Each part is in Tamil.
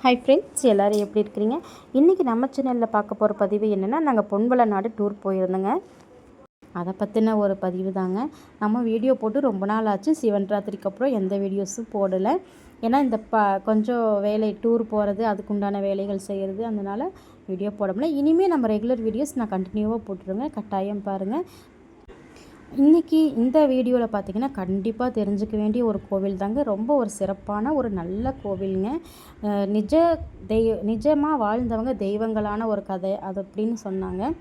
ஹாய் ஃப்ரெண்ட்ஸ், எல்லோரும் எப்படி இருக்கிறீங்க? இன்றைக்கி நம்ம சேனலில் பார்க்க போகிற பதிவு என்னென்னா, நாங்கள் பொன்வளநாடு டூர் போயிருந்தோங்க. அதை பற்றின ஒரு பதிவு தாங்க. நம்ம வீடியோ போட்டு ரொம்ப நாள் ஆச்சு. சிவன் ராத்திரிக்கு அப்புறம் எந்த வீடியோஸும் போடலை. ஏன்னா இந்த கொஞ்சம் வேலை டூர் போகிறது, அதுக்குண்டான வேலைகள் செய்கிறது, அதனால் வீடியோ போட முடியல. இனிமேல் நம்ம ரெகுலர் வீடியோஸ் நான் கண்டினியூவாக போட்டுருங்க. கட்டாயம் பாருங்கள். இன்றைக்கி இந்த வீடியோவில் பார்த்திங்கன்னா கண்டிப்பாக தெரிஞ்சுக்க வேண்டிய ஒரு கோவில் தாங்க. ரொம்ப ஒரு சிறப்பான ஒரு நல்ல கோவிலுங்க. நிஜமாக வாழ்ந்தவங்க தெய்வங்களான ஒரு கதை அது அப்படின்னு சொன்னாங்க.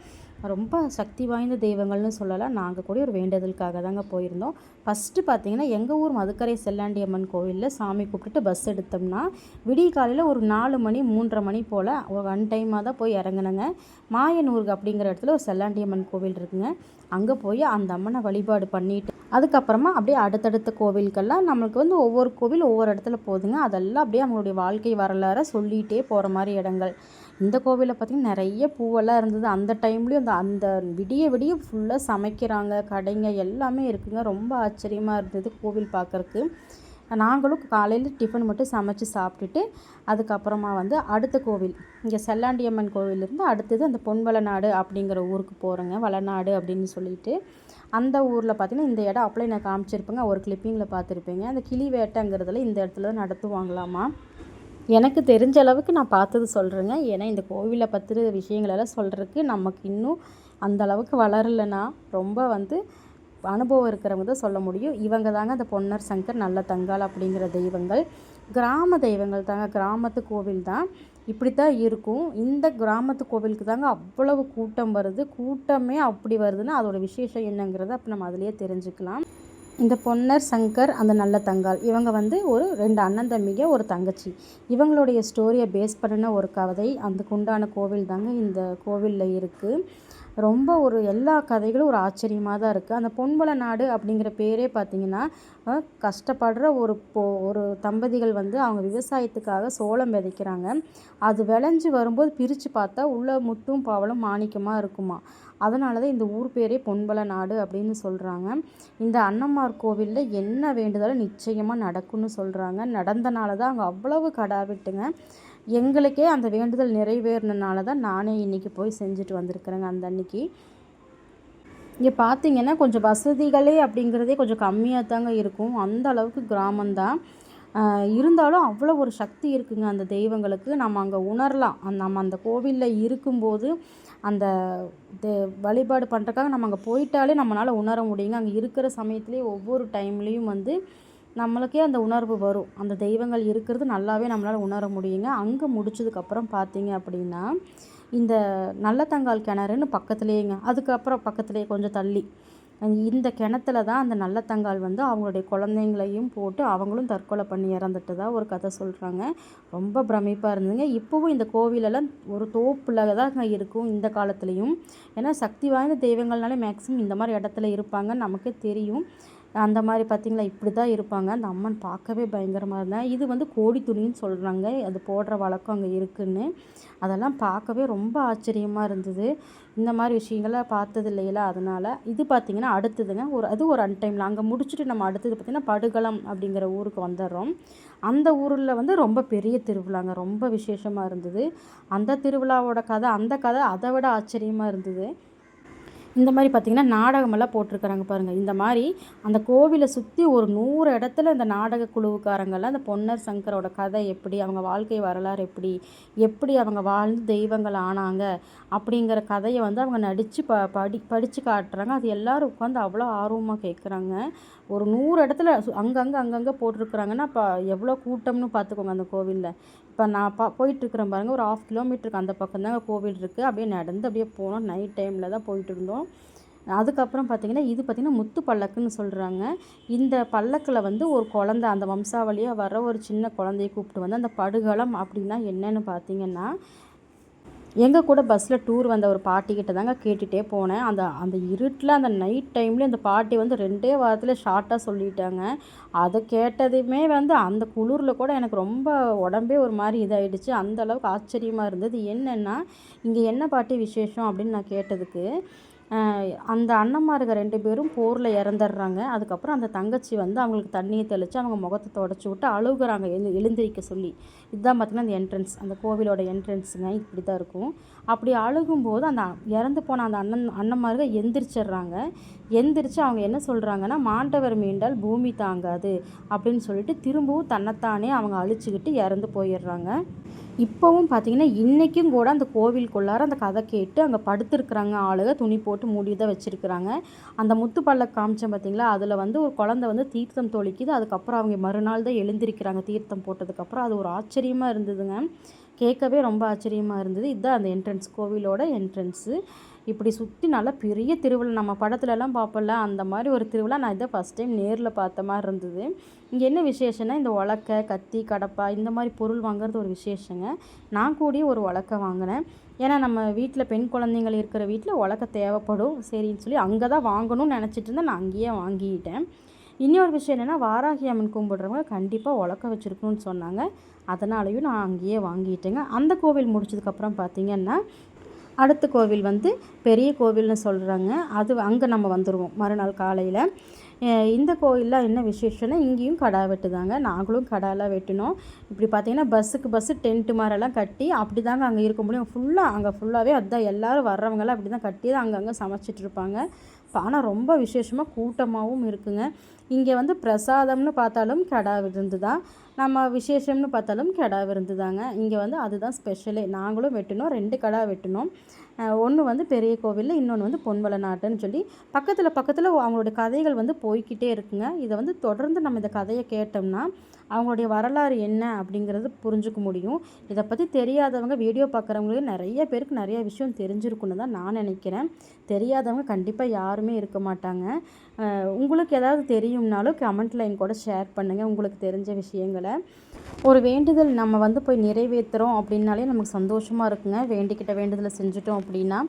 ரொம்ப சக்தி வாய்ந்த தெய்வங்கள்னு சொல்லலாம். நாங்கள் கூட ஒரு வேண்டுதலுக்காக தாங்க போயிருந்தோம். ஃபஸ்ட்டு பார்த்திங்கன்னா எங்கள் ஊர் மதுக்கரை செல்லாண்டியம்மன் கோவிலில் சாமி கூப்பிட்டுட்டு பஸ் எடுத்தோம்னா விடிய காலையில் ஒரு 4 மணி 3:30 மணி போல் ஒரு டைமாக தான் போய் இறங்குனங்க. மாயனூர் அப்படிங்கிற இடத்துல ஒரு செல்லாண்டியம்மன் கோவில் இருக்குங்க. அங்கே போய் அந்த அம்மனை வழிபாடு பண்ணிவிட்டு அதுக்கப்புறமா அப்படியே அடுத்தடுத்த கோவிலுக்கெல்லாம் நம்மளுக்கு ஒவ்வொரு கோவில் ஒவ்வொரு இடத்துல போகுதுங்க. அதெல்லாம் அப்படியே அவங்களுடைய வாழ்க்கை வரலாறை சொல்லிகிட்டே போகிற மாதிரி இடங்கள். இந்த கோவிலில் பார்த்திங்கன்னா நிறைய பூவெல்லாம் இருந்தது. அந்த டைம்லேயும் அந்த விடிய விடிய ஃபுல்லாக சமைக்கிறாங்க, கடைங்க எல்லாமே இருக்குங்க. ரொம்ப ஆச்சரியமாக இருந்தது கோவில் பார்க்குறக்கு. நாங்களும் காலையில் டிஃபன் மட்டும் சமைச்சு சாப்பிட்டுட்டு அதுக்கப்புறமா அடுத்த கோவில் இங்கே செல்லாண்டியம்மன் கோவிலிருந்து அடுத்தது அந்த பொன்வளநாடு அப்படிங்கிற ஊருக்கு போகிறோங்க. வளநாடு அப்படின்னு சொல்லிட்டு அந்த ஊரில் பார்த்திங்கன்னா இந்த இடம் அப்படியே நான் காமிச்சிருப்பேங்க. ஒரு கிளிப்பிங்கில் பார்த்துருப்பேங்க. அந்த கிளி வேட்டைங்கிறதுல இந்த இடத்துல நடத்துவாங்களாமா. எனக்கு தெரிஞ்ச அளவுக்கு நான் பார்த்தது சொல்கிறேங்க. ஏன்னா இந்த கோவிலை பற்றின விஷயங்களெல்லாம் சொல்கிறதுக்கு நமக்கு இன்னும் அந்த அளவுக்கு வளரலைன்னா ரொம்ப அனுபவம் இருக்கிறவங்க தான் சொல்ல முடியும். இவங்க தாங்க அந்த பொன்னர் சங்கர் நல்ல தங்கால் அப்படிங்கிற தெய்வங்கள். கிராம தெய்வங்கள் தாங்க. கிராமத்து கோவில் தான். இப்படி தான் இருக்கும். இந்த கிராமத்து கோவிலுக்கு தாங்க அவ்வளவு கூட்டம் வருது. கூட்டமே அப்படி வருதுன்னா அதோட விசேஷம் என்னங்கிறத அப்போ நம்ம அதிலேயே தெரிஞ்சுக்கலாம். இந்த பொன்னர் சங்கர் அந்த நல்ல தங்கால் இவங்க ஒரு 2 அண்ணன் தம்பிங்க, ஒரு தங்கச்சி. இவங்களுடைய ஸ்டோரியை பேஸ் பண்ணின ஒரு கதை. அதுக்குண்டான கோவில் தாங்க இந்த கோவிலில் இருக்குது. ரொம்ப எல்லா கதைகளும் ஒரு ஆச்சரியமாக தான் இருக்குது. அந்த பொன்வளநாடு அப்படிங்கிற பேரே பார்த்திங்கன்னா கஷ்டப்படுற ஒரு தம்பதிகள் அவங்க விவசாயத்துக்காக சோளம் விதைக்கிறாங்க. அது விளைஞ்சி வரும்போது பிரித்து பார்த்தா உள்ள முத்தும் பவளும் மாணிக்கமாக இருக்குமா. அதனால தான் இந்த ஊர் பேரே பொன்வளநாடு அப்படின்னு சொல்கிறாங்க. இந்த அண்ணம்மார் கோவிலில் என்ன வேண்டுதலும் நிச்சயமாக நடக்கும்னு சொல்கிறாங்க. நடந்தனால தான் அங்கே அவ்வளவு கடா விட்டுங்க. எங்களுக்கே அந்த வேண்டுதல் நிறைவேறினால தான் நானே இன்றைக்கி போய் செஞ்சுட்டு வந்திருக்கிறேங்க. அந்த அன்னைக்கு இங்கே பார்த்திங்கன்னா கொஞ்சம் வசதிகளே அப்படிங்கிறதே கொஞ்சம் கம்மியாக தாங்க இருக்கும். அந்த அளவுக்கு கிராமந்தான். இருந்தாலும் அவ்வளோ ஒரு சக்தி இருக்குங்க அந்த தெய்வங்களுக்கு. நம்ம அங்கே உணரலாம். நம்ம அந்த கோவிலில் இருக்கும்போது அந்த வழிபாடு பண்ணுறக்காக நம்ம அங்கே போயிட்டாலே நம்மளால் உணர முடியுங்க. அங்கே இருக்கிற சமயத்துலேயே ஒவ்வொரு டைம்லேயும் நம்மளுக்கே அந்த உணர்வு வரும். அந்த தெய்வங்கள் இருக்கிறது நல்லாவே நம்மளால் உணர முடியுங்க. அங்கே முடிச்சதுக்கப்புறம் பார்த்தீங்க அப்படின்னா இந்த நல்லத்தங்கால் கிணறுன்னு பக்கத்துலேயேங்க. அதுக்கப்புறம் பக்கத்துலேயே கொஞ்சம் தள்ளி இந்த கிணத்துல தான் அந்த நல்லத்தங்கால் அவங்களுடைய குழந்தைங்களையும் போட்டு அவங்களும் தற்கொலை பண்ணி இறந்துட்டதா ஒரு கதை சொல்கிறாங்க. ரொம்ப பிரமிப்பாக இருந்ததுங்க. இப்போவும் இந்த கோவிலெல்லாம் ஒரு தோப்பில் தான் இருக்கும் இந்த காலத்துலேயும். ஏன்னா சக்தி வாய்ந்த தெய்வங்கள்னாலே மேக்ஸிமம் இந்த மாதிரி இடத்துல இருப்பாங்கன்னு நமக்கே தெரியும். அந்த மாதிரி பார்த்திங்களா இப்படி தான் இருப்பாங்க. அந்த அம்மன் பார்க்கவே பயங்கரமாக இருந்தேன். இது கோடி துணின்னு சொல்கிறாங்க. அது போடுற வழக்கம் அங்கே இருக்குதுன்னு. அதெல்லாம் பார்க்கவே ரொம்ப ஆச்சரியமாக இருந்தது. இந்த மாதிரி விஷயங்கள்லாம் பார்த்தது இல்லையில. அதனால் இது பார்த்திங்கன்னா அடுத்ததுங்க ஒரு அன்டைமில் அங்கே முடிச்சுட்டு நம்ம அடுத்தது பார்த்திங்கன்னா படுகளம் அப்படிங்கிற ஊருக்கு வந்துடுறோம். அந்த ஊரில் ரொம்ப பெரிய திருவிழாங்க. ரொம்ப விசேஷமாக இருந்தது. அந்த திருவிழாவோட அந்த கதை அதை விட ஆச்சரியமாக இருந்தது. இந்த மாதிரி பார்த்திங்கன்னா நாடகமெல்லாம் போட்டிருக்கிறாங்க பாருங்கள். இந்த மாதிரி அந்த கோவிலை சுற்றி ஒரு 100 இடத்துல இந்த நாடக குழுவுக்காரங்கெல்லாம் அந்த பொன்னர் சங்கரோட கதை எப்படி, அவங்க வாழ்க்கை வரலாறு எப்படி அவங்க வாழ்ந்து தெய்வங்கள் ஆனாங்க அப்படிங்கிற கதையை அவங்க நடித்து படித்து காட்டுறாங்க. அது எல்லோரும் உட்காந்து அவ்வளோ ஆர்வமாக கேட்குறாங்க. ஒரு 100 இடத்துல அங்கங்கே போட்டிருக்குறாங்கன்னா இப்போ எவ்வளோ கூட்டம்னு பார்த்துக்கோங்க அந்த கோவிலில். இப்போ நான் போயிட்டுருக்குறேன் பாருங்கள். ஒரு 1/2 கிலோமீட்டருக்கு அந்த பக்கம் தாங்க கோவில் இருக்குது. அப்படியே நடந்து அப்படியே போனோம். நைட் டைமில் தான் போயிட்டு இருந்தோம். அதுக்கப்புறம் பார்த்திங்கன்னா இது பார்த்திங்கன்னா முத்து பல்லக்குன்னு சொல்கிறாங்க. இந்த பல்லக்கில் ஒரு குழந்தை அந்த வம்சாவளியாக வர ஒரு சின்ன குழந்தைய கூப்பிட்டு அந்த படுகளம் அப்படின்னா என்னன்னு பார்த்திங்கன்னா எங்கள் கூட பஸ்ஸில் டூர் வந்த ஒரு பாட்டிக்கிட்ட தாங்க கேட்டுகிட்டே போனேன். அந்த இருட்டில் அந்த நைட் டைம்லேயும் அந்த பாட்டி 2 வாரத்தில் ஷார்ட்டாக சொல்லிட்டாங்க. அதை கேட்டதுமே அந்த குளிரில் கூட எனக்கு ரொம்ப உடம்பே ஒரு மாதிரி இதாகிடுச்சு. அந்தளவுக்கு ஆச்சரியமாக இருந்தது. என்னென்னா இங்கே என்ன பாட்டி விசேஷம் அப்படின்னு நான் கேட்டதுக்கு அந்த அண்ணன்மாருங்க 2 பேரும் போரில் இறந்துடுறாங்க. அதுக்கப்புறம் அந்த தங்கச்சி வந்து அவங்களுக்கு தண்ணியை தெளித்து அவங்க முகத்தை தொடச்சி விட்டு அழுகுறாங்க எழுந்திரிக்க சொல்லி. இதுதான் பார்த்திங்கன்னா அந்த என்ட்ரன்ஸ், அந்த கோவிலோட என்ட்ரன்ஸுங்க இப்படி தான் இருக்கும். அப்படி அழுகும்போது அந்த இறந்து போன அந்த அண்ணன்மாருங்க எந்திரிச்சிடுறாங்க. எந்திரிச்சு அவங்க என்ன சொல்கிறாங்கன்னா, மாண்டவர் மீண்டால் பூமி தாங்காது அப்படின்னு சொல்லிட்டு திரும்பவும் தன்னைத்தானே அவங்க அழிச்சுக்கிட்டு இறந்து போயிடுறாங்க. இப்போவும் பார்த்திங்கன்னா இன்றைக்கும் கூட அந்த கோவிலுக்குள்ளார அந்த கதை கேட்டு அங்கே படுத்துருக்குறாங்க ஆளுங்க, துணி போட்டு மூடி தான் வச்சுருக்குறாங்க. அந்த முத்து பல்லக்கு காமிச்சேன் பார்த்திங்களா, அதில் வந்து ஒரு குழந்தை வந்து தீர்த்தம் தொளிக்குது. அதுக்கப்புறம் அவங்க மறுநாள் தான் எழுந்திருக்கிறாங்க தீர்த்தம் போட்டதுக்கப்புறம். அது ஒரு ஆச்சரியமாக இருந்ததுங்க, கேட்கவே ரொம்ப ஆச்சரியமாக இருந்தது. இதுதான் அந்த என்ட்ரன்ஸ், கோவிலோட என்ட்ரன்ஸு. இப்படி சுற்றி நல்லா பெரிய திருவிழா, நம்ம படத்துலலாம் பார்ப்போம்ல அந்த மாதிரி ஒரு திருவிழா. நான் இதை ஃபஸ்ட் டைம் நேரில் பார்த்த மாதிரி இருந்தது. இங்கே என்ன விசேஷம்னா, இந்த உலக்கை, கத்தி, கடப்பா இந்த மாதிரி பொருள் வாங்குறது ஒரு விசேஷங்க. நான் கூடிய ஒரு உலக்கை வாங்கினேன். ஏன்னா நம்ம வீட்டில் பெண் குழந்தைங்கள் இருக்கிற வீட்டில் உலக்கை தேவைப்படும் சரின்னு சொல்லி அங்கே தான் வாங்கணும்னு நினச்சிட்டு இருந்தேன். நான் அங்கேயே வாங்கிட்டேன். இன்னொரு விஷயம் என்னென்னா, வாராகி அம்மன் கும்பிட்றவங்க கண்டிப்பாக உலக்கை வச்சுருக்கணும்னு சொன்னாங்க. அதனாலையும் நான் அங்கேயே வாங்கிட்டேங்க. அந்த கோவில் முடிச்சதுக்கப்புறம் பார்த்திங்கன்னா, அடுத்த கோவில் வந்து பெரிய கோவில்னு சொல்கிறாங்க. அது அங்கே நம்ம வந்துடுவோம் மறுநாள் காலையில். இந்த கோயிலில் என்ன விசேஷம்னா, இங்கேயும் கடா வெட்டுதாங்க. நாங்களும் கடாலாம் வெட்டினோம். இப்படி பார்த்திங்கன்னா பஸ்ஸுக்கு பஸ்ஸு டென்ட்டு மாதிரிலாம் கட்டி அப்படி தாங்க அங்கே இருக்க முடியும். அங்கே ஃபுல்லாகவே அதுதான், எல்லோரும் வர்றவங்களாம் அப்படி தான் கட்டி தான் அங்கங்கே சமைச்சிட்ருப்பாங்க. ஆனால் ரொம்ப விசேஷமாக கூட்டமாகவும் இருக்குங்க. இங்கே வந்து பிரசாதம்னு பார்த்தாலும் கெடா விருந்து தான், நம்ம விசேஷம்னு பார்த்தாலும் கெடா விருந்து தாங்க. இங்கே வந்து அதுதான் ஸ்பெஷலே. நாங்களும் வெட்டினோம், 2 கடா வெட்டினோம். ஒன்று வந்து பெரிய கோவிலில், இன்னொன்று வந்து பொன்வள நாட்டுன்னு சொல்லி பக்கத்தில் அவங்களுடைய கதைகள் வந்து போய்கிட்டே இருக்குங்க. இதை வந்து தொடர்ந்து நம்ம இந்த கதையை கேட்டோம்னா அவங்களுடைய வரலாறு என்ன அப்படிங்கிறது புரிஞ்சுக்க முடியும். இதை பற்றி தெரியாதவங்க, வீடியோ பார்க்குறவங்களுக்கு நிறைய பேருக்கு நிறைய விஷயம் தெரிஞ்சிருக்குன்னு தான் நான் நினைக்கிறேன். தெரியாதவங்க கண்டிப்பாக யாருமே இருக்க மாட்டாங்க. உங்களுக்கு ஏதாவது தெரியும்னாலும் கமெண்ட்டில் என் கூட ஷேர் பண்ணுங்கள் உங்களுக்கு தெரிஞ்ச விஷயங்களை. ஒரு வேண்டுதல் நம்ம வந்து போய் நிறைவேற்றுறோம் அப்படின்னாலே நமக்கு சந்தோஷமாக இருக்குங்க. வேண்டிக்கிட்ட வேண்டுதலை செஞ்சுட்டோம் அப்படின்னா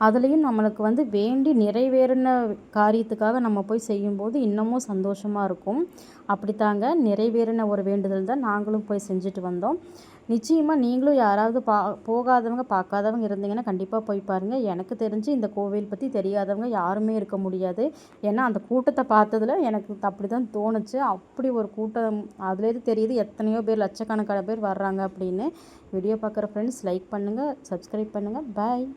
அதுலேயும் நம்மளுக்கு வந்து வேண்டி நிறைவேறின காரியத்துக்காக நம்ம போய் செய்யும்போது இன்னமும் சந்தோஷமாக இருக்கும். அப்படித்தாங்க நிறைவேறின ஒரு வேண்டுதல் தான் நாங்களும் போய் செஞ்சுட்டு வந்தோம். நிச்சயமாக நீங்களும் யாராவது போகாதவங்க பார்க்காதவங்க இருந்தீங்கன்னா கண்டிப்பாக போய் பாருங்கள். எனக்கு தெரிஞ்சு இந்த கோவில் பற்றி தெரியாதவங்க யாருமே இருக்க முடியாது. ஏன்னா அந்த கூட்டத்தை பார்த்ததில் எனக்கு அப்படி தான் தோணுச்சு. அப்படி ஒரு கூட்டம் அதுலேருந்து தெரியுது எத்தனையோ பேர், லட்சக்கணக்கான பேர் வர்றாங்க அப்படின்னு. வீடியோ பார்க்குற ஃப்ரெண்ட்ஸ் லைக் பண்ணுங்கள், சப்ஸ்கிரைப் பண்ணுங்கள். பாய்.